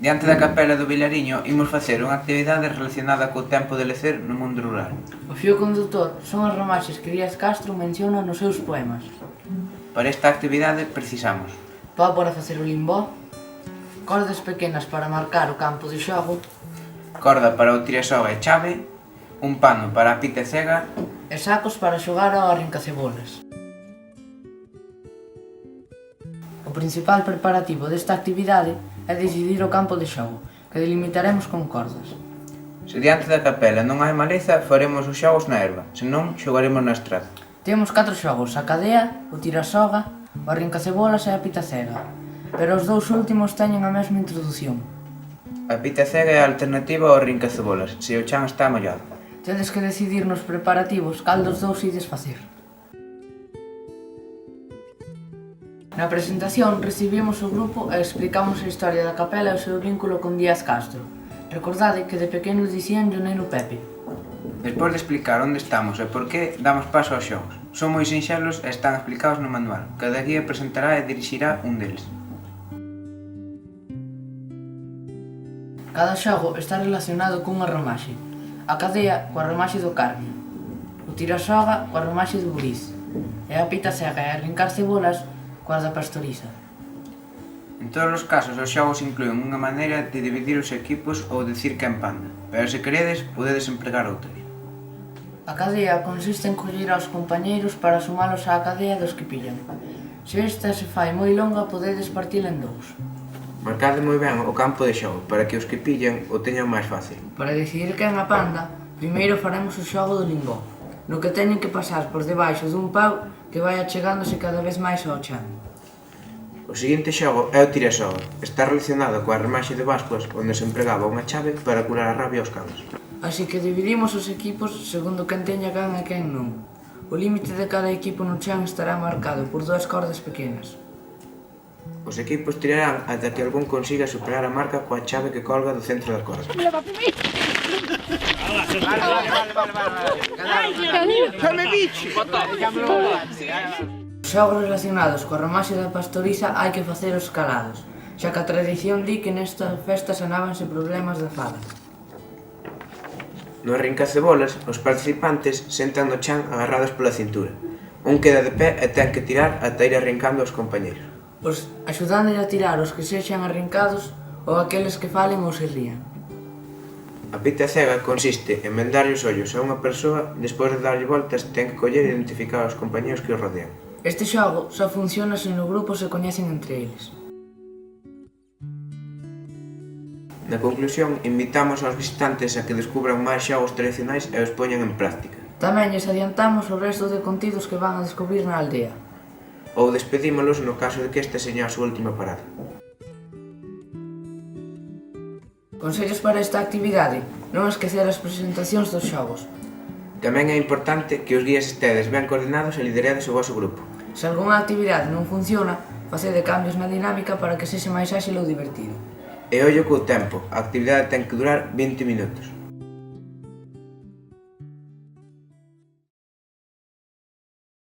Diante da capela do Vilariño imos facer unha actividade relacionada co tempo de lecer no mundo rural. O fío conductor son as ramaxes que Díaz Castro menciona nos seus poemas. Para esta actividade precisamos Pau para facer o limbó, cordas pequenas para marcar o campo de xogo corda para o tirasoga e chave, un pano para a pita cega e sacos para xogar ao arrincacebolas. O principal preparativo desta actividade é decidir o campo de xogo, que delimitaremos con cordas. Se diante da capela non hai maleza, faremos os xogos na erva, senón xogaremos na estrada. Temos 4 xogos, a cadea, o tirasoga, o arrincacebolas e a pita cega, pero os dous últimos teñen a mesma introdución. A pita cega é a alternativa ao rincacebolas, se o chan está mollado. Tedes que decidir nos preparativos cal dos dous ides facer. Na presentación recibimos o grupo e explicamos a historia da capela e o seu vínculo con Díaz Castro. Recordade que de pequenos dicían o neno Pepe. Despois de explicar onde estamos e por que, damos paso aos xogos. Son moi sinxelos e están explicados no manual. Cada guía presentará e dirixirá un deles. Cada xogo está relacionado cunha ramaxe. A cadea coa ramaxe do carmio, o tirasoga coa ramaxe do buriz e a pita cega e arrincar cebolas coa da pastoriza. En todos os casos, os xogos incluen unha maneira de dividir os equipos ou dicir quen panda, pero se queredes, podedes empregar outra. A cadea consiste en coller aos compañeiros para sumalos á cadea dos que pillan. Se esta se fai moi longa, podedes partila en dous. Marcade moi ben o campo de xogo para que os que pillan o teñan máis fácil. Para decidir quen a panda, primeiro faremos o xogo do limbó, no que teñen que pasar por debaixo dun pau que vai achegándose cada vez máis ao chan. O seguinte xogo é o tirasoga. Está relacionado coa remaxe de Bascuas, onde se empregaba unha chave para curar a rabia aos cans. Así que dividimos os equipos segundo quen teña can e quen non. O límite de cada equipo no chan estará marcado por 2 cordas pequenas. Os equipos tirarán ata que algún consiga superar a marca coa chave que colga do centro da corda. Os xogos relacionados coa ramaxe da pastoriza hai que facer os calados, xa que a tradición di que nestas festas sanábanse problemas da fala. No arrincacebolas, os participantes sentan no chan agarrados pola cintura. Un queda de pé e ten que tirar ata ir arrincando aos compañeiros. Os axudando a tirar os que sexan arrincados ou aqueles que falen ou se rían. A pita cega consiste en vendar os ollos a unha persoa, despois de darlle voltas ten que coller e identificar aos compañeros que os rodean. Este xogo só funciona se no grupo se coñecen entre eles. Na conclusión, invitamos aos visitantes a que descubran máis xogos tradicionais e os poñan en práctica. Tamén lles adiantamos o resto de contidos que van a descubrir na aldea. Ou despedímolos no caso de que esta seña a súa última parada. Consellos para esta actividade: non esquecer as presentacións dos xogos. Tamén é importante que os guías estedes ben coordinados e lideredes o voso grupo. Se algunha actividade non funciona, facede cambios na dinámica para que sexa máis áxil ou divertido. E ollo co tempo, a actividade ten que durar 20 minutos.